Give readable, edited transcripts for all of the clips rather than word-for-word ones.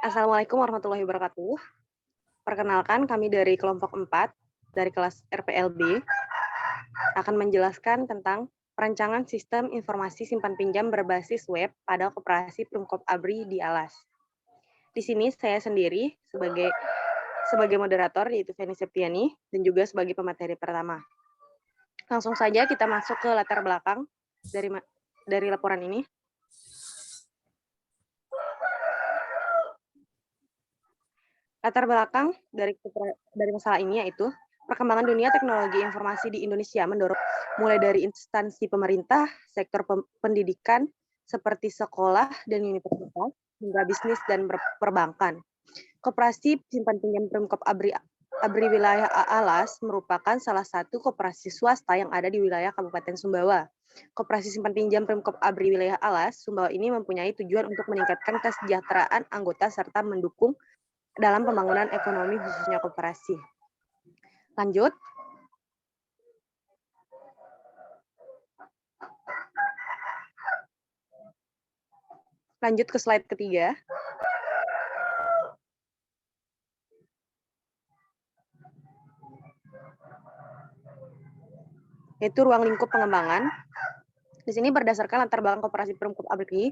Assalamualaikum warahmatullahi wabarakatuh. Perkenalkan, kami dari kelompok 4 dari kelas RPLB akan menjelaskan tentang perancangan sistem informasi simpan pinjam berbasis web pada Koperasi Prumkop ABRI di Alas. Di sini saya sendiri sebagai moderator, yaitu Feni Septiani, dan juga sebagai pemateri pertama. Langsung saja kita masuk ke latar belakang dari laporan ini. Latar belakang dari masalah ini yaitu perkembangan dunia teknologi informasi di Indonesia mendorong mulai dari instansi pemerintah, sektor pendidikan seperti sekolah dan universitas, hingga bisnis dan perbankan. Koperasi Simpan Pinjam Prumkop ABRI wilayah Alas merupakan salah satu koperasi swasta yang ada di wilayah Kabupaten Sumbawa. Koperasi Simpan Pinjam Prumkop ABRI wilayah Alas, Sumbawa ini mempunyai tujuan untuk meningkatkan kesejahteraan anggota serta mendukung dalam pembangunan ekonomi khususnya koperasi. Lanjut. Lanjut ke slide ketiga. Yaitu ruang lingkup pengembangan. Di sini berdasarkan latar belakang Koperasi Prumkop ABRI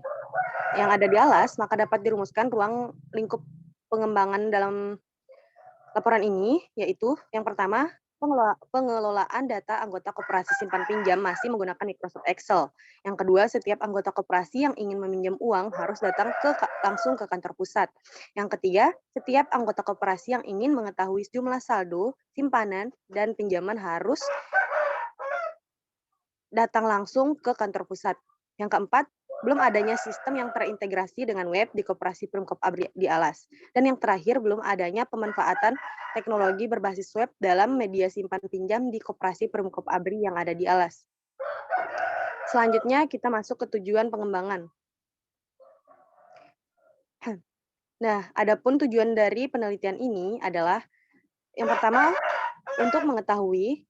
yang ada di Alas, maka dapat dirumuskan ruang lingkup pengembangan dalam laporan ini, yaitu yang pertama, pengelolaan data anggota koperasi simpan pinjam masih menggunakan Microsoft Excel. Yang kedua, setiap anggota koperasi yang ingin meminjam uang harus datang langsung ke kantor pusat. Yang ketiga, setiap anggota koperasi yang ingin mengetahui jumlah saldo, simpanan, dan pinjaman harus datang langsung ke kantor pusat. Yang keempat, belum adanya sistem yang terintegrasi dengan web di Koperasi Prumkop ABRI di Alas. Dan yang terakhir, belum adanya pemanfaatan teknologi berbasis web dalam media simpan pinjam di Koperasi Prumkop ABRI yang ada di Alas. Selanjutnya, kita masuk ke tujuan pengembangan. Nah, adapun tujuan dari penelitian ini adalah yang pertama, untuk mengetahui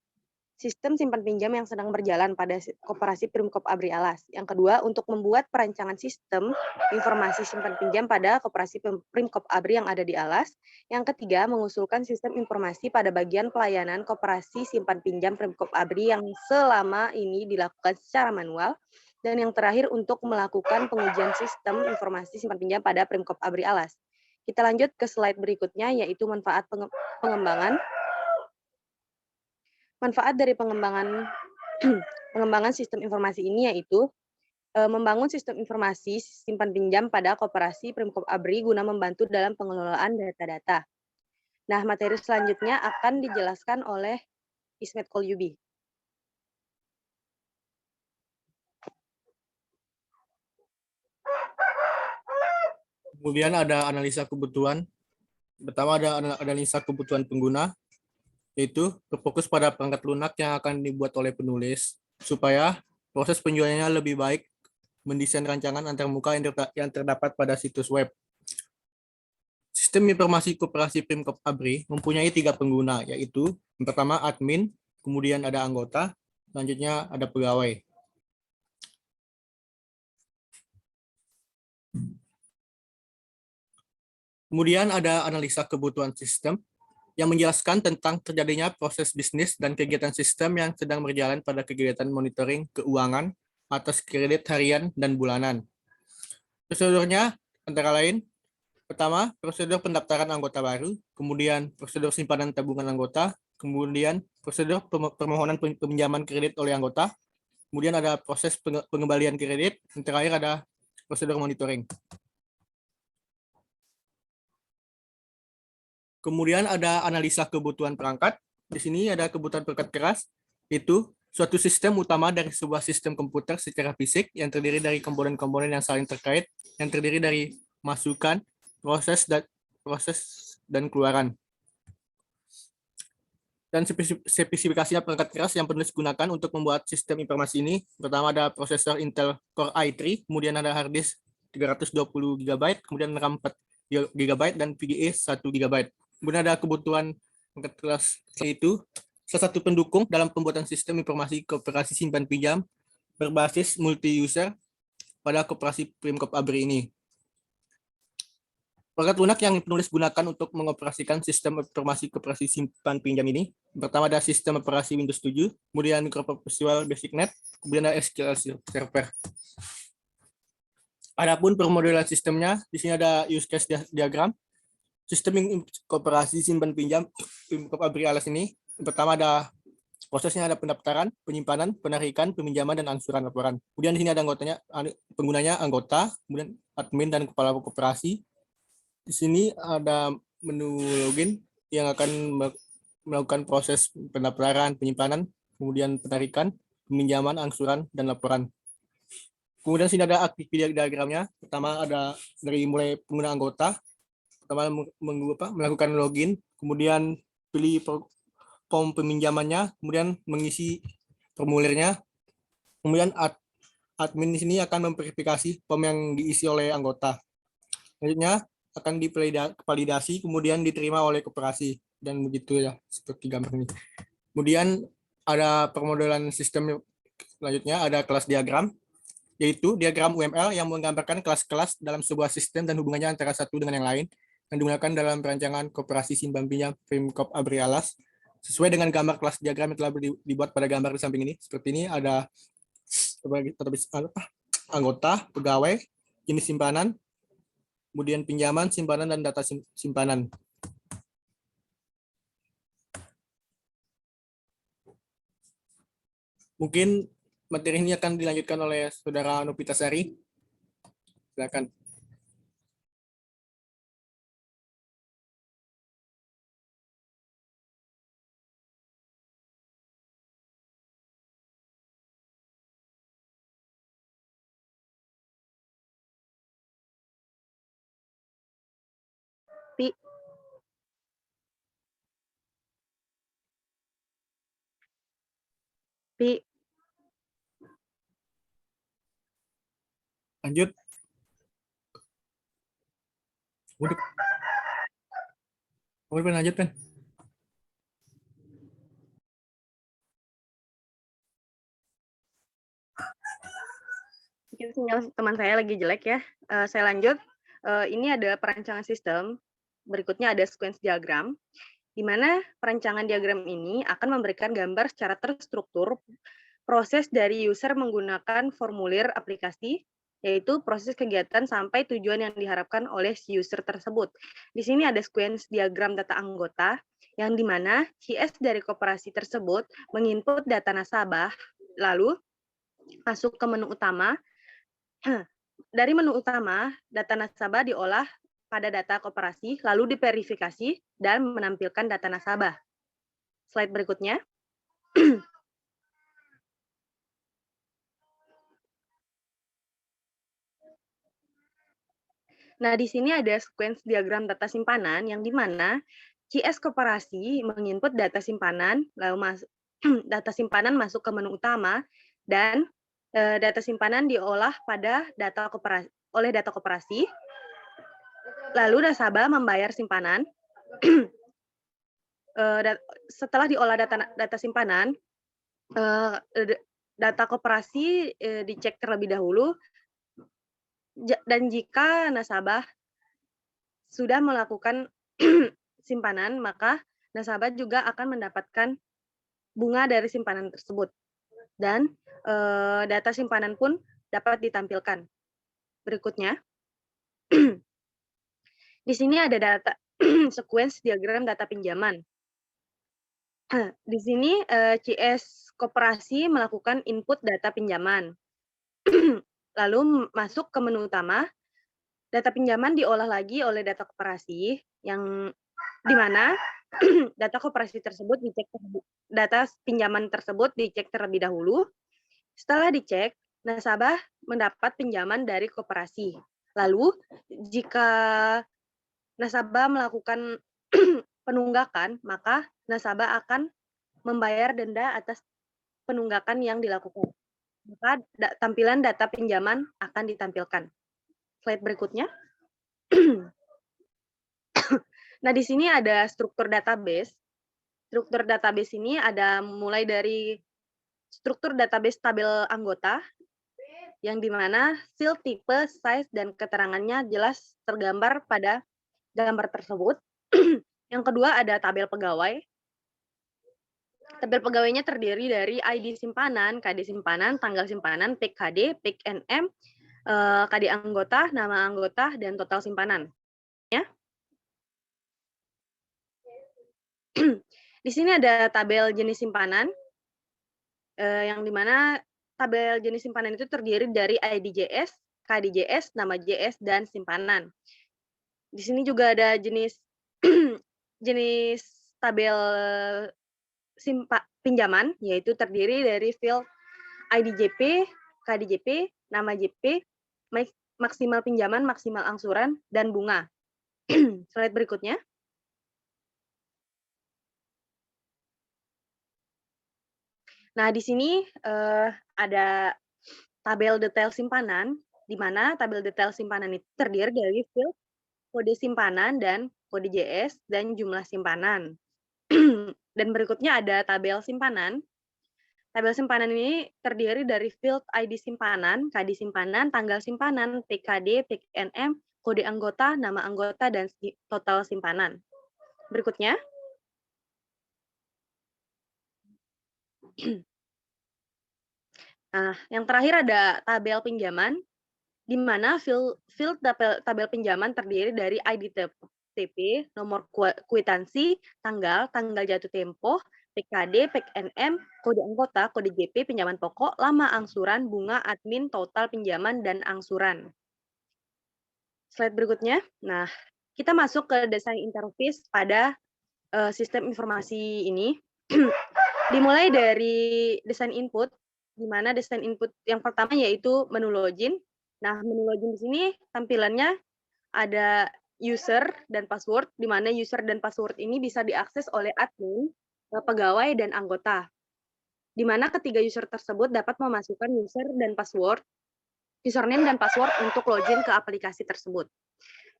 sistem simpan pinjam yang sedang berjalan pada Koperasi Prumkop ABRI Alas. Yang kedua, untuk membuat perancangan sistem informasi simpan pinjam pada Koperasi Prumkop ABRI yang ada di Alas. Yang ketiga, mengusulkan sistem informasi pada bagian pelayanan Koperasi Simpan Pinjam Prumkop ABRI yang selama ini dilakukan secara manual. Dan yang terakhir, untuk melakukan pengujian sistem informasi simpan pinjam pada Prumkop ABRI Alas. Kita lanjut ke slide berikutnya, yaitu manfaat pengembangan. Manfaat dari pengembangan sistem informasi ini yaitu membangun sistem informasi simpan pinjam pada Koperasi Prumkop ABRI guna membantu dalam pengelolaan data-data. Nah, materi selanjutnya akan dijelaskan oleh Ismet Kolyubi. Kemudian ada analisa kebutuhan. Pertama ada analisa kebutuhan pengguna, yaitu berfokus pada perangkat lunak yang akan dibuat oleh penulis, supaya proses penjualannya lebih baik, mendesain rancangan antarmuka yang terdapat pada situs web. Sistem informasi Koperasi Prumkop ABRI mempunyai 3 pengguna, yaitu yang pertama admin, kemudian ada anggota, selanjutnya ada pegawai. Kemudian ada analisa kebutuhan sistem yang menjelaskan tentang terjadinya proses bisnis dan kegiatan sistem yang sedang berjalan pada kegiatan monitoring keuangan atas kredit harian dan bulanan. Prosedurnya antara lain, pertama, prosedur pendaftaran anggota baru, kemudian prosedur simpanan tabungan anggota, kemudian prosedur permohonan peminjaman kredit oleh anggota, kemudian ada proses pengembalian kredit, yang terakhir ada prosedur monitoring. Kemudian ada analisa kebutuhan perangkat. Di sini ada kebutuhan perangkat keras, itu suatu sistem utama dari sebuah sistem komputer secara fisik yang terdiri dari komponen-komponen yang saling terkait, yang terdiri dari masukan, proses dan keluaran. Dan spesifikasinya perangkat keras yang penulis gunakan untuk membuat sistem informasi ini, pertama ada prosesor Intel Core i3, kemudian ada hard disk 320 GB, kemudian RAM 4 GB dan VGA 1 GB. Kemudian ada kebutuhan perangkat keras, yaitu salah satu pendukung dalam pembuatan sistem informasi koperasi simpan pinjam berbasis multi-user pada koperasi Primkop ABRI ini. Perangkat lunak yang penulis gunakan untuk mengoperasikan sistem informasi koperasi simpan pinjam ini, pertama ada sistem operasi Windows 7, kemudian Microsoft BasicNet, kemudian ada SQL Server. Adapun permodelan sistemnya, di sini ada use case diagram. Sistem koperasi simpan pinjam Primkop ABRI Alas ini, pertama ada prosesnya, ada pendaftaran, penyimpanan, penarikan, peminjaman, dan angsuran laporan. Kemudian di sini ada penggunanya anggota, kemudian admin dan kepala koperasi. Di sini ada menu login yang akan melakukan proses pendaftaran, penyimpanan, kemudian penarikan, peminjaman, angsuran, dan laporan. Kemudian sini ada aktivitas diagramnya. Pertama ada dari mulai pengguna anggota, pertama melakukan login, kemudian pilih form peminjamannya, kemudian mengisi formulirnya, kemudian admin di sini akan memverifikasi form yang diisi oleh anggota. Selanjutnya akan divalidasi, kemudian diterima oleh koperasi, dan begitu ya, seperti gambar ini. Kemudian ada permodelan sistem selanjutnya, ada kelas diagram, yaitu diagram UML yang menggambarkan kelas-kelas dalam sebuah sistem dan hubungannya antara satu dengan yang lain, yang digunakan dalam perancangan koperasi simpan pinjam Primkop ABRI Alas. Sesuai dengan gambar kelas diagram yang telah dibuat pada gambar di samping ini, seperti ini ada anggota, pegawai, jenis simpanan, kemudian pinjaman, simpanan, dan data simpanan. Mungkin materi ini akan dilanjutkan oleh Saudara Novitasari. Silakan. Pi. Pi. Lanjut. Udah lanjut, Pen. Mungkin sinyal teman saya lagi jelek ya. Saya lanjut. Ini ada perancangan sistem. Berikutnya ada sequence diagram, di mana perancangan diagram ini akan memberikan gambar secara terstruktur proses dari user menggunakan formulir aplikasi, yaitu proses kegiatan sampai tujuan yang diharapkan oleh si user tersebut. Di sini ada sequence diagram data anggota, yang di mana CS dari koperasi tersebut menginput data nasabah, lalu masuk ke menu utama. Dari menu utama, data nasabah diolah pada data koperasi, lalu diverifikasi dan menampilkan data nasabah. Slide berikutnya. Nah, di sini ada sequence diagram data simpanan yang di mana CS koperasi menginput data simpanan, lalu data simpanan masuk ke menu utama, dan data simpanan diolah pada oleh data koperasi, lalu nasabah membayar simpanan. Setelah diolah data simpanan, data koperasi dicek terlebih dahulu, dan jika nasabah sudah melakukan simpanan, maka nasabah juga akan mendapatkan bunga dari simpanan tersebut. Dan data simpanan pun dapat ditampilkan. Berikutnya, di sini ada data sequence diagram data pinjaman. Di sini CS koperasi melakukan input data pinjaman. Lalu masuk ke menu utama, data pinjaman diolah lagi oleh data koperasi, yang di mana data koperasi tersebut data pinjaman tersebut dicek terlebih dahulu. Setelah dicek, nasabah mendapat pinjaman dari koperasi. Lalu, jika nasabah melakukan penunggakan, maka nasabah akan membayar denda atas penunggakan yang dilakukan. Maka tampilan data pinjaman akan ditampilkan. Slide berikutnya. Nah, di sini ada struktur database. Struktur database ini ada mulai dari struktur database tabel anggota, yang dimana field tipe, size, dan keterangannya jelas tergambar pada gambar tersebut. Yang kedua ada tabel pegawai. Tabel pegawainya terdiri dari ID simpanan, KD simpanan, tanggal simpanan, PIK KD, PIK NM, KD anggota, nama anggota, dan total simpanan. Ya. Di sini ada tabel jenis simpanan, yang dimana tabel jenis simpanan itu terdiri dari ID JS, KD JS, nama JS, dan simpanan. Di sini juga ada jenis jenis tabel pinjaman, yaitu terdiri dari field ID JP, KD JP, nama JP, maksimal pinjaman, maksimal angsuran, dan bunga. Slide berikutnya. Nah, di sini ada tabel detail simpanan, di mana tabel detail simpanan itu terdiri dari field kode simpanan dan kode JS dan jumlah simpanan. Dan berikutnya ada tabel simpanan. Tabel simpanan ini terdiri dari field ID simpanan, KD simpanan, tanggal simpanan, PKD, PNM, kode anggota, nama anggota, dan total simpanan. Berikutnya. Nah, yang terakhir ada tabel pinjaman, di mana field tabel pinjaman terdiri dari ID TP, nomor kwitansi, tanggal jatuh tempo, PKD, PNM, kode anggota, kode JP, pinjaman pokok, lama angsuran, bunga, admin, total pinjaman, dan angsuran. Slide berikutnya. Nah, kita masuk ke desain interface pada sistem informasi ini. Dimulai dari desain input, di mana desain input yang pertama yaitu menu login. Nah, menu login di sini tampilannya ada user dan password, di mana user dan password ini bisa diakses oleh admin, pegawai, dan anggota. Di mana ketiga user tersebut dapat memasukkan user dan password, username dan password untuk login ke aplikasi tersebut.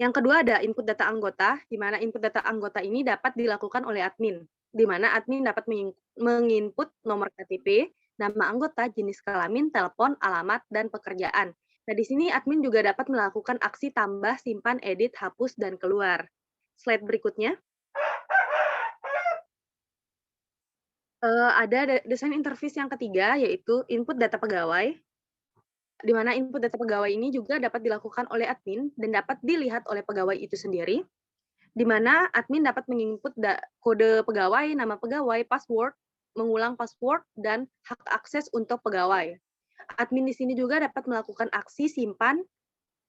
Yang kedua ada input data anggota, di mana input data anggota ini dapat dilakukan oleh admin, di mana admin dapat menginput nomor KTP, nama anggota, jenis kelamin, telepon, alamat, dan pekerjaan. Nah, di sini admin juga dapat melakukan aksi tambah, simpan, edit, hapus, dan keluar. Slide berikutnya. Ada desain interface yang ketiga, yaitu input data pegawai, di mana input data pegawai ini juga dapat dilakukan oleh admin dan dapat dilihat oleh pegawai itu sendiri, di mana admin dapat menginput kode pegawai, nama pegawai, password, mengulang password, dan hak akses untuk pegawai. Admin di sini juga dapat melakukan aksi simpan,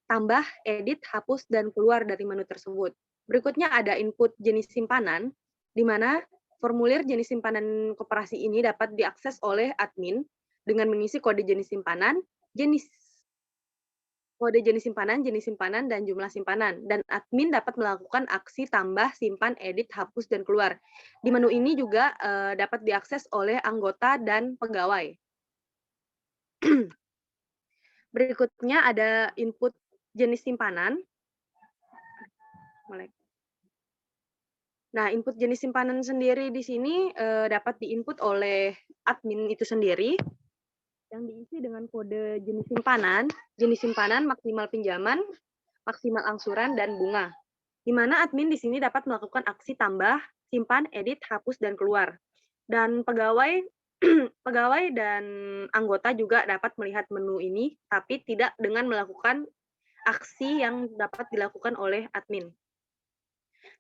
tambah, edit, hapus, dan keluar dari menu tersebut. Berikutnya ada input jenis simpanan, di mana formulir jenis simpanan koperasi ini dapat diakses oleh admin dengan mengisi kode jenis simpanan, kode jenis simpanan, dan jumlah simpanan. Dan admin dapat melakukan aksi tambah, simpan, edit, hapus, dan keluar. Di menu ini juga dapat diakses oleh anggota dan pegawai. Berikutnya ada input jenis simpanan. Nah, input jenis simpanan sendiri di sini dapat diinput oleh admin itu sendiri, yang diisi dengan kode jenis simpanan, maksimal pinjaman, maksimal angsuran, dan bunga. Di mana admin di sini dapat melakukan aksi tambah, simpan, edit, hapus, dan keluar. Dan pegawai pegawai dan anggota juga dapat melihat menu ini, tapi tidak dengan melakukan aksi yang dapat dilakukan oleh admin.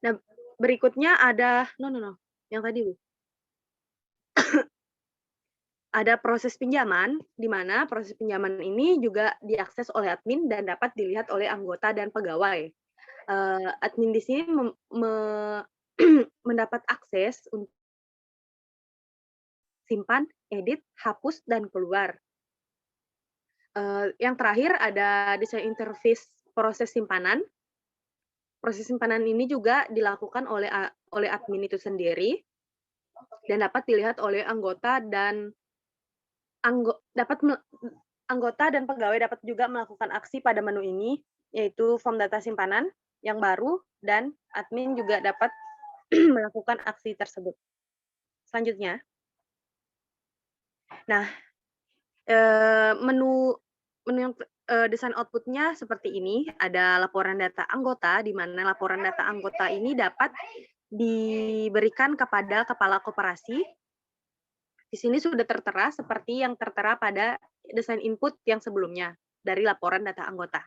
Nah, berikutnya ada yang tadi Bu. Ada proses pinjaman, di mana proses pinjaman ini juga diakses oleh admin dan dapat dilihat oleh anggota dan pegawai. Admin di sini mendapat akses untuk simpan, edit, hapus, dan keluar. Yang terakhir ada desain interface proses simpanan. Proses simpanan ini juga dilakukan oleh admin itu sendiri dan dapat dilihat oleh anggota dan anggota dan pegawai dapat juga melakukan aksi pada menu ini, yaitu form data simpanan yang baru, dan admin juga dapat melakukan aksi tersebut. Selanjutnya. Nah, menu Menu yang desain output-nya seperti ini, ada laporan data anggota, di mana laporan data anggota ini dapat diberikan kepada kepala koperasi. Di sini sudah tertera seperti yang tertera pada desain input yang sebelumnya dari laporan data anggota.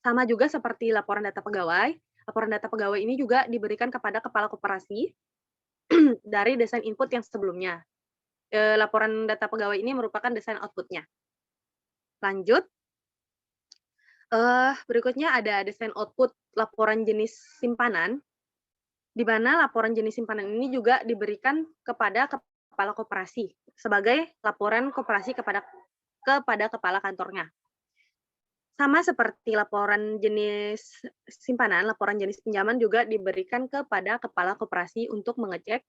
Sama juga seperti laporan data pegawai ini juga diberikan kepada kepala koperasi dari desain input yang sebelumnya. Laporan data pegawai ini merupakan desain output-nya. Lanjut, berikutnya ada desain output laporan jenis simpanan, di mana laporan jenis simpanan ini juga diberikan kepada kepala koperasi sebagai laporan koperasi kepada kepala kantornya. Sama seperti laporan jenis simpanan, laporan jenis pinjaman juga diberikan kepada kepala koperasi untuk mengecek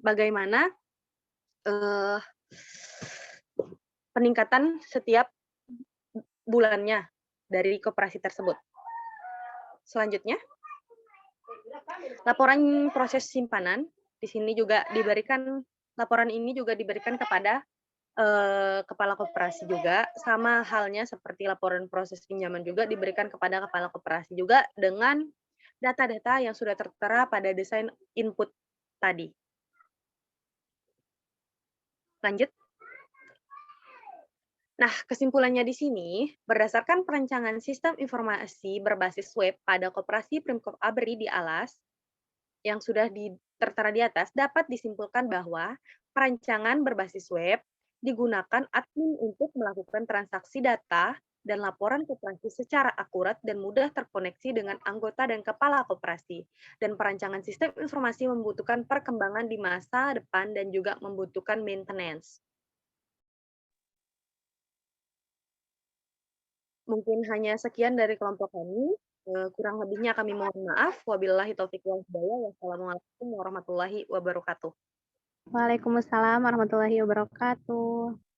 bagaimana eh, peningkatan setiap bulannya dari koperasi tersebut. Selanjutnya, laporan proses simpanan di sini juga diberikan, laporan ini juga diberikan kepada kepala koperasi juga, sama halnya seperti laporan proses pinjaman juga diberikan kepada kepala koperasi juga dengan data-data yang sudah tertera pada desain input tadi. Lanjut. Nah, kesimpulannya di sini, berdasarkan perancangan sistem informasi berbasis web pada Koperasi Primkop ABRI di Alas, yang sudah tertera di atas, dapat disimpulkan bahwa perancangan berbasis web digunakan admin untuk melakukan transaksi data dan laporan koperasi secara akurat dan mudah terkoneksi dengan anggota dan kepala koperasi. Dan perancangan sistem informasi membutuhkan perkembangan di masa depan dan juga membutuhkan maintenance. Mungkin hanya sekian dari kelompok kami. Kurang lebihnya kami mohon maaf. Wabillahi taufiq wal hidayah. Wassalamualaikum warahmatullahi wabarakatuh. Waalaikumsalam warahmatullahi wabarakatuh.